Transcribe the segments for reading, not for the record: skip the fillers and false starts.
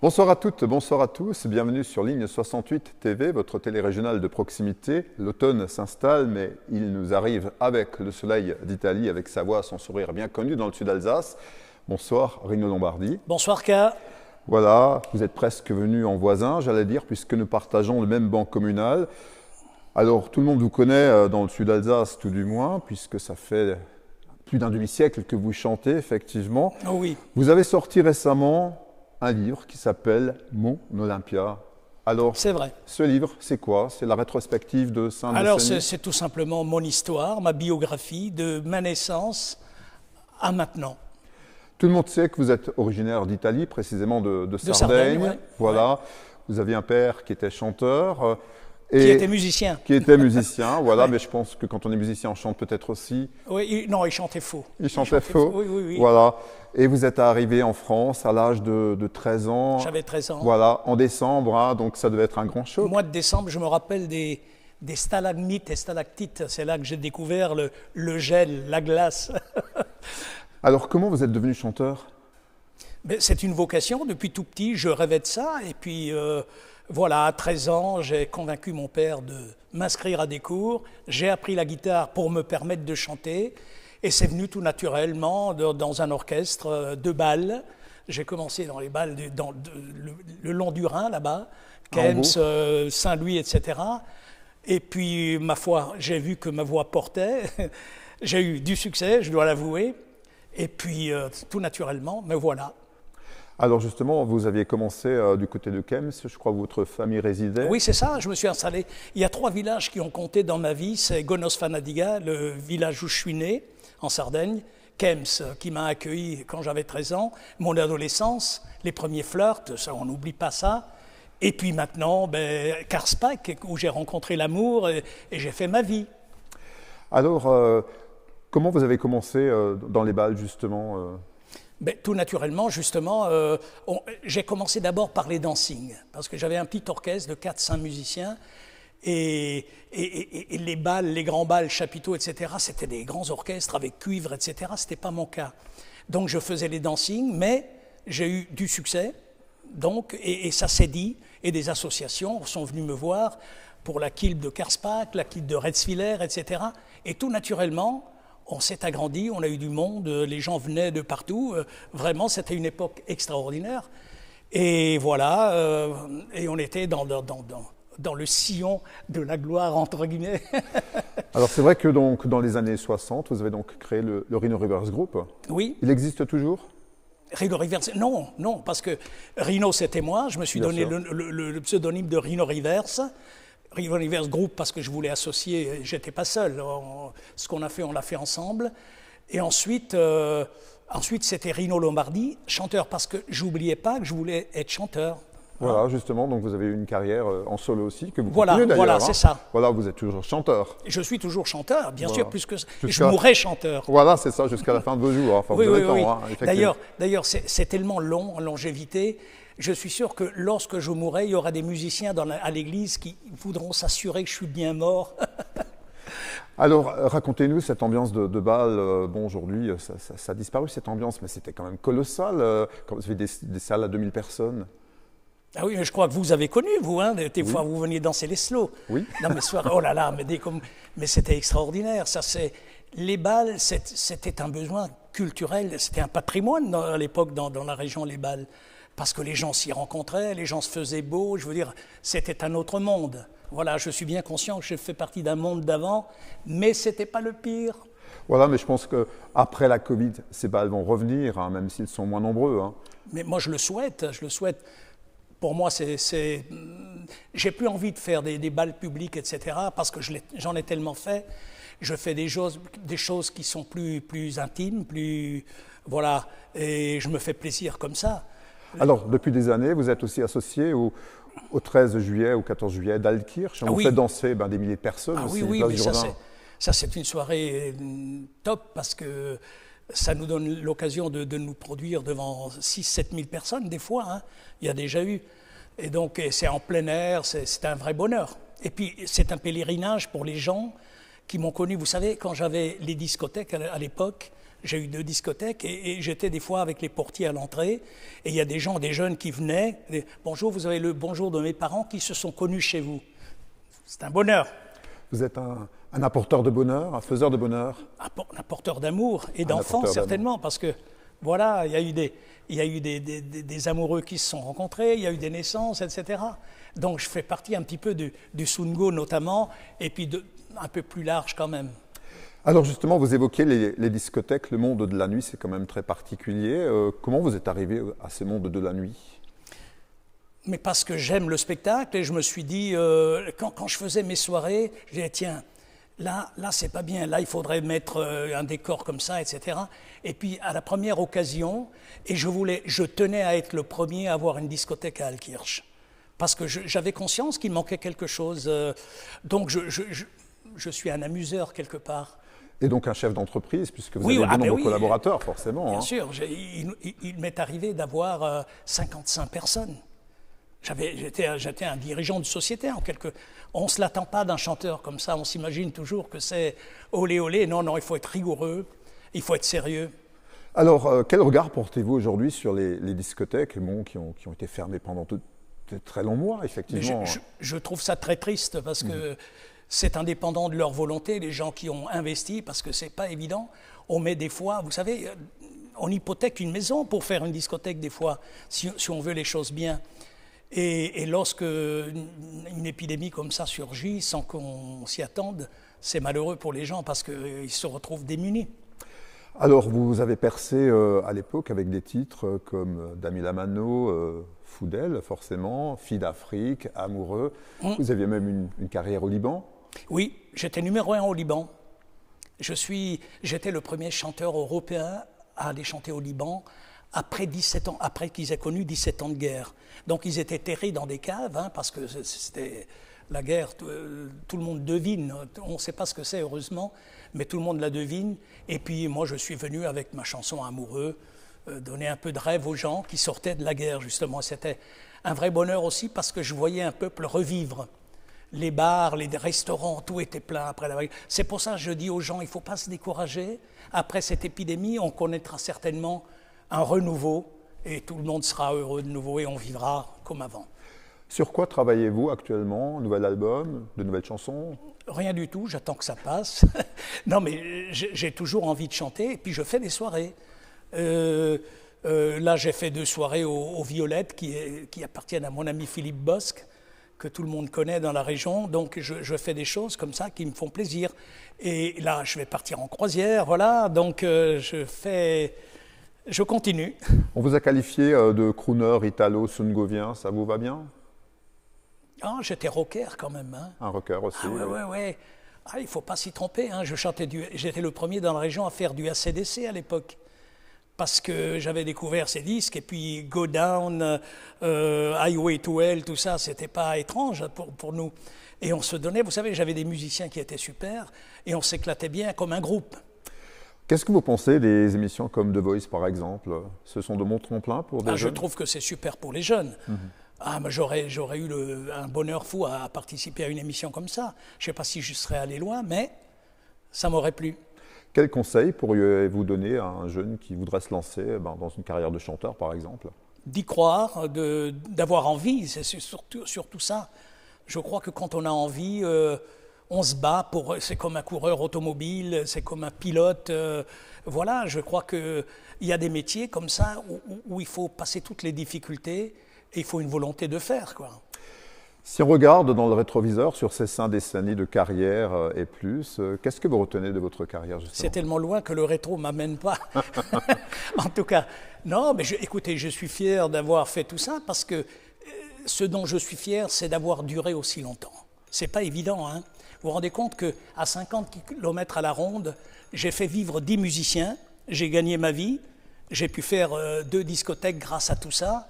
Bonsoir à toutes, bonsoir à tous, bienvenue sur Ligne 68 TV, votre télé régionale de proximité. L'automne s'installe, mais il nous arrive avec le soleil d'Italie, avec sa voix, son sourire bien connu dans le sud d'Alsace. Bonsoir Rino Lombardi. Bonsoir K. Voilà, vous êtes presque venus en voisin, j'allais dire, puisque nous partageons le même banc communal. Alors, tout le monde vous connaît dans le sud d'Alsace, tout du moins, puisque ça fait plus d'un demi-siècle que vous chantez, effectivement. Oh oui. Vous avez sorti récemment un livre qui s'appelle Mon Olympia. Alors, c'est vrai. Ce livre, c'est quoi? C'est la rétrospective de Saint-Denis? Alors, c'est tout simplement mon histoire, ma biographie, de ma naissance à maintenant. Tout le monde sait que vous êtes originaire d'Italie, précisément de Sardaigne. Sardaigne, ouais. Voilà. Ouais. Vous aviez un père qui était chanteur. Qui était musicien. Qui était musicien, voilà. Ouais. Mais je pense que quand on est musicien, on chante peut-être aussi. Oui, non, il chantait faux. Il chantait faux. Oui. Voilà. Et vous êtes arrivé en France à l'âge de 13 ans. J'avais 13 ans. Voilà, en décembre, hein, donc ça devait être un grand choc. Au mois de décembre, je me rappelle des stalagmites et stalactites. C'est là que j'ai découvert le gel, la glace. Alors, comment vous êtes devenu chanteur? C'est une vocation. Depuis tout petit, je rêvais de ça. Et puis, voilà, à 13 ans, j'ai convaincu mon père de m'inscrire à des cours. J'ai appris la guitare pour me permettre de chanter. Et c'est venu tout naturellement dans un orchestre de bals. J'ai commencé dans les bals le long du Rhin, là-bas, Kems, Saint-Louis, etc. Et puis, ma foi, j'ai vu que ma voix portait. J'ai eu du succès, je dois l'avouer. Et puis, tout naturellement, me voilà. Alors justement, vous aviez commencé du côté de Kems, je crois que votre famille résidait. Oui, c'est ça, je me suis installé. Il y a 3 villages qui ont compté dans ma vie. C'est Gonos-Fanadiga, le village où je suis né, en Sardaigne. Kems, qui m'a accueilli quand j'avais 13 ans. Mon adolescence, les premiers flirts, ça, on n'oublie pas ça. Et puis maintenant, Karlsbad, où j'ai rencontré l'amour et j'ai fait ma vie. Alors, comment vous avez commencé dans les bals, justement Tout naturellement, justement, j'ai commencé d'abord par les dancing, parce que j'avais un petit orchestre de 4-5 musiciens, et les bals, les grands bals, chapiteaux, etc., c'était des grands orchestres avec cuivre, etc., c'était pas mon cas. Donc je faisais les dancing, mais j'ai eu du succès, donc, et ça s'est dit, et des associations sont venues me voir pour la Kilb de Karlsbad, la Kilb de Retzwiller, etc., et tout naturellement, on s'est agrandi, on a eu du monde, les gens venaient de partout. Vraiment, c'était une époque extraordinaire. Et voilà, et on était dans le sillon de la gloire, entre guillemets. Alors c'est vrai que donc, dans les années 60, vous avez donc créé le Rhino Rivers Group. Oui. Il existe toujours? Rhino Rivers, non, parce que Rhino, c'était moi. Je me suis donné le pseudonyme de Rhino Rivers. Rhino Rivers Group parce que je voulais associer, j'étais pas seul, ce qu'on a fait, on l'a fait ensemble. Et ensuite c'était Rino Lombardi, chanteur, parce que j'oubliais pas que je voulais être chanteur. Voilà, justement, donc vous avez eu une carrière en solo aussi, que vous continuez d'ailleurs. Voilà, c'est ça. Voilà, vous êtes toujours chanteur. Je suis toujours chanteur, bien sûr, plus que ça. Je mourrai chanteur. Voilà, c'est ça, jusqu'à la fin de vos jours. Enfin, oui, vous avez oui. temps, hein, D'ailleurs, c'est tellement long, en longévité. Je suis sûr que lorsque je mourrai, il y aura des musiciens à l'église qui voudront s'assurer que je suis bien mort. Alors, racontez-nous cette ambiance de bal. Bon, aujourd'hui, ça a disparu cette ambiance, mais c'était quand même colossal. Quand vous avez des salles à 2000 personnes. Ah oui, je crois que vous avez connu, vous, hein, des fois vous veniez danser les slows. Oui. Non, mais oh là là, mais c'était extraordinaire. Les bals, c'était un besoin culturel, c'était un patrimoine à l'époque dans la région, les bals. Parce que les gens s'y rencontraient, les gens se faisaient beau, je veux dire, c'était un autre monde. Voilà, je suis bien conscient que j'ai fait partie d'un monde d'avant, mais ce n'était pas le pire. Voilà, mais je pense qu'après la Covid, ces bals vont revenir, hein, même s'ils sont moins nombreux. Hein. Mais moi, je le souhaite. Pour moi, j'ai plus envie de faire des bals publics, etc., parce que j'en ai tellement fait. Je fais des choses qui sont plus intimes, voilà, et je me fais plaisir comme ça. Alors, depuis des années, vous êtes aussi associé au 13 juillet, au 14 juillet d'Altkirch. On fait danser des milliers de personnes aussi. Oui, mais ça c'est une soirée top parce que ça nous donne l'occasion de nous produire devant 6-7 000 personnes des fois. Hein. Il y a déjà eu. Et donc, c'est en plein air, c'est un vrai bonheur. Et puis, c'est un pèlerinage pour les gens qui m'ont connu. Vous savez, quand j'avais les discothèques à l'époque, J'ai eu 2 discothèques et j'étais des fois avec les portiers à l'entrée. Et il y a des gens, des jeunes qui venaient. Bonjour, vous avez le bonjour de mes parents qui se sont connus chez vous. C'est un bonheur. Vous êtes un apporteur de bonheur, un faiseur de bonheur? Un porteur d'amour et d'enfants, certainement, parce que voilà, il y a eu des amoureux qui se sont rencontrés, il y a eu des naissances, etc. Donc je fais partie un petit peu du Sungo notamment, et puis un peu plus large quand même. Alors justement, vous évoquez les discothèques, le monde de la nuit, c'est quand même très particulier. Comment vous êtes arrivé à ce monde de la nuit? Mais parce que j'aime le spectacle, et je me suis dit, quand je faisais mes soirées, je disais, tiens, là c'est pas bien, là il faudrait mettre un décor comme ça, etc. Et puis à la première occasion, et je tenais à être le premier à avoir une discothèque à Altkirch, parce que j'avais conscience qu'il manquait quelque chose. Donc je suis un amuseur quelque part. Et donc un chef d'entreprise, puisque vous avez de nombreux collaborateurs, forcément. Bien sûr, il m'est arrivé d'avoir 55 personnes. J'étais un dirigeant de société en On ne se l'attend pas d'un chanteur comme ça, on s'imagine toujours que c'est olé olé. Non, il faut être rigoureux, il faut être sérieux. Alors, quel regard portez-vous aujourd'hui sur les discothèques qui ont été fermées pendant de très longs mois, effectivement? Je trouve ça très triste parce que c'est indépendant de leur volonté, les gens qui ont investi, parce que c'est pas évident. On met des fois, vous savez, on hypothèque une maison pour faire une discothèque des fois, si on veut les choses bien. Et lorsque une épidémie comme ça surgit sans qu'on s'y attende, c'est malheureux pour les gens parce qu'ils se retrouvent démunis. Alors, vous avez percé à l'époque avec des titres comme Dami Lamano, Foudel, forcément, Fille d'Afrique, Amoureux. Vous aviez même une carrière au Liban? Oui, j'étais numéro 1 au Liban. J'étais le premier chanteur européen à aller chanter au Liban après 17 ans, après qu'ils aient connu 17 ans de guerre. Donc ils étaient terrés dans des caves, parce que c'était la guerre, tout le monde devine, on ne sait pas ce que c'est heureusement, mais tout le monde la devine. Et puis moi je suis venu avec ma chanson Amoureux, donner un peu de rêve aux gens qui sortaient de la guerre justement. C'était un vrai bonheur aussi parce que je voyais un peuple revivre. Les bars, les restaurants, tout était plein après la guerre. C'est pour ça que je dis aux gens, il ne faut pas se décourager. Après cette épidémie, on connaîtra certainement un renouveau et tout le monde sera heureux de nouveau et on vivra comme avant. Sur quoi travaillez-vous actuellement? Nouvel album, de nouvelles chansons? Rien du tout, j'attends que ça passe. Non, mais j'ai toujours envie de chanter et puis je fais des soirées. Là, j'ai fait 2 soirées aux Violettes qui appartiennent à mon ami Philippe Bosque, que tout le monde connaît dans la région. Donc, je fais des choses comme ça qui me font plaisir. Et là, je vais partir en croisière, voilà. Donc, je continue. On vous a qualifié de crooner italo-sungovien, ça vous va bien? Ah, j'étais rocker quand même. Hein. Un rocker aussi. Ah, ouais. Ah, il ne faut pas s'y tromper. Hein. J'étais le premier dans la région à faire du AC/DC à l'époque. Parce que j'avais découvert ces disques, et puis Go Down, Highway to Hell, tout ça, c'était pas étrange pour nous. Et on se donnait, vous savez, j'avais des musiciens qui étaient super, et on s'éclatait bien comme un groupe. Qu'est-ce que vous pensez des émissions comme The Voice, par exemple? Ce sont de bons tremplins pour des jeunes? Je trouve que c'est super pour les jeunes. Ah, mais j'aurais eu un bonheur fou à participer à une émission comme ça. Je ne sais pas si je serais allé loin, mais ça m'aurait plu. Quel conseil pourriez-vous donner à un jeune qui voudrait se lancer dans une carrière de chanteur, par exemple? D'y croire, d'avoir envie, c'est surtout ça. Je crois que quand on a envie, on se bat c'est comme un coureur automobile, c'est comme un pilote. Voilà, je crois qu'il y a des métiers comme ça où il faut passer toutes les difficultés et il faut une volonté de faire, quoi. Si on regarde dans le rétroviseur sur ces 5 décennies de carrière et plus, qu'est-ce que vous retenez de votre carrière, justement? C'est tellement loin que le rétro ne m'amène pas. En tout cas, non, mais écoutez, je suis fier d'avoir fait tout ça parce que ce dont je suis fier, c'est d'avoir duré aussi longtemps. C'est pas évident, hein. Vous vous rendez compte qu'à 50 km à la ronde, j'ai fait vivre 10 musiciens, j'ai gagné ma vie, j'ai pu faire 2 discothèques grâce à tout ça.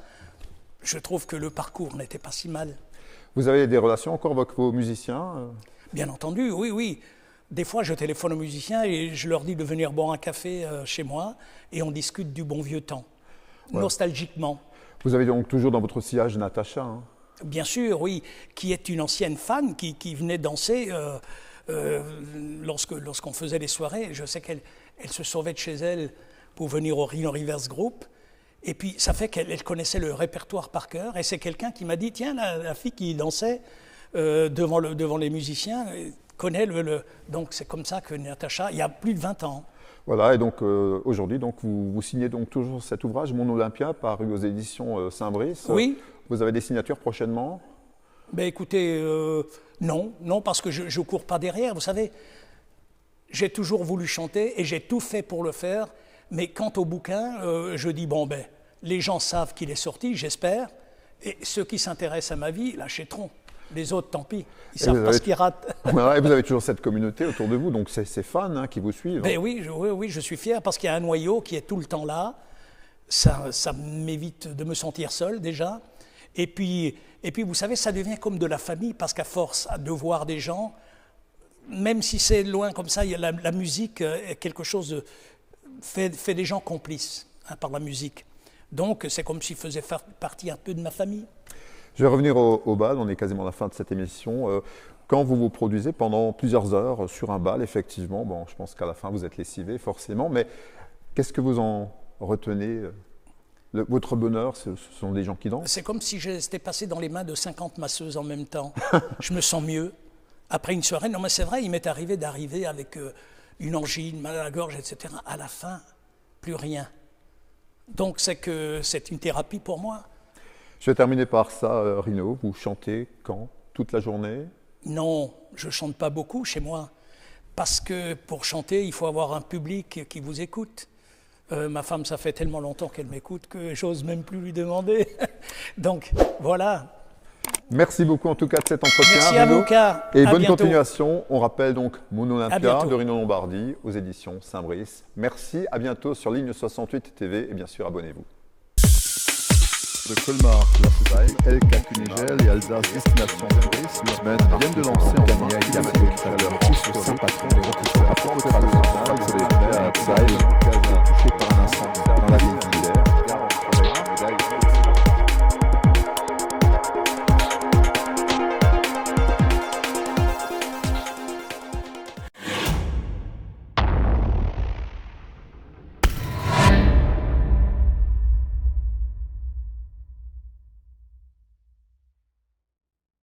Je trouve que le parcours n'était pas si mal. Vous avez des relations encore avec vos musiciens? Bien entendu, oui. Des fois, je téléphone aux musiciens et je leur dis de venir boire un café chez moi et on discute du bon vieux temps, nostalgiquement. Vous avez donc toujours dans votre sillage Natacha, hein? Bien sûr, oui, qui est une ancienne fan qui venait danser lorsqu'on faisait les soirées. Je sais qu'elle se sauvait de chez elle pour venir au Rhino Rivers Group. Et puis, ça fait qu'elle connaissait le répertoire par cœur. Et c'est quelqu'un qui m'a dit, tiens, la fille qui dansait devant les musiciens connaît Donc, c'est comme ça que Natacha, il y a plus de 20 ans. Voilà, et donc aujourd'hui, donc, vous signez donc toujours cet ouvrage, Mon Olympia, paru aux éditions Saint-Brice. Oui. Vous avez des signatures prochainement? Ben écoutez, non, parce que je ne cours pas derrière. Vous savez, j'ai toujours voulu chanter et j'ai tout fait pour le faire. Mais quant au bouquin, je dis, les gens savent qu'il est sorti, j'espère. Et ceux qui s'intéressent à ma vie l'achèteront. Les autres, tant pis. Ils savent pas ce qu'ils ratent. Voilà, et vous avez toujours cette communauté autour de vous, donc ces fans qui vous suivent. Ben oui, je suis fier parce qu'il y a un noyau qui est tout le temps là. Ça m'évite de me sentir seul déjà. Et puis, vous savez, ça devient comme de la famille parce qu'à force de voir des gens, même si c'est loin comme ça, la musique est quelque chose de... fait des gens complices par la musique. Donc, c'est comme s'ils faisaient partie un peu de ma famille. Je vais revenir au bal, on est quasiment à la fin de cette émission. Quand vous vous produisez pendant plusieurs heures sur un bal, effectivement, je pense qu'à la fin vous êtes lessivé forcément, mais qu'est-ce que vous en retenez? Votre bonheur, ce sont des gens qui dansent? C'est comme si j'étais passé dans les mains de 50 masseuses en même temps. Je me sens mieux. Après une soirée, non mais c'est vrai, il m'est arrivé d'arriver avec une angine, mal à la gorge, etc. À la fin, plus rien. Donc c'est une thérapie pour moi. Je vais terminer par ça, Rino. Vous chantez quand? Toute la journée? Non, je ne chante pas beaucoup chez moi. Parce que pour chanter, il faut avoir un public qui vous écoute. Ma femme, ça fait tellement longtemps qu'elle m'écoute que j'ose même plus lui demander. Donc, voilà. Merci beaucoup en tout cas de cet entretien. Merci à vous, Car. Et à bonne bientôt. continuation. On rappelle donc Mon Olympia de Rino Lombardi aux éditions Saint-Brice. Merci, à bientôt sur Ligne 68 TV et bien sûr abonnez-vous. De Colmar, la société LK Cunigel et Alsace Destination Saint-Brice viennent de lancer en Daniel qui a fait à leur pousse le Saint-Patron des rencontres à Port-International, c'est prêt à touché par un incendie dans la ville.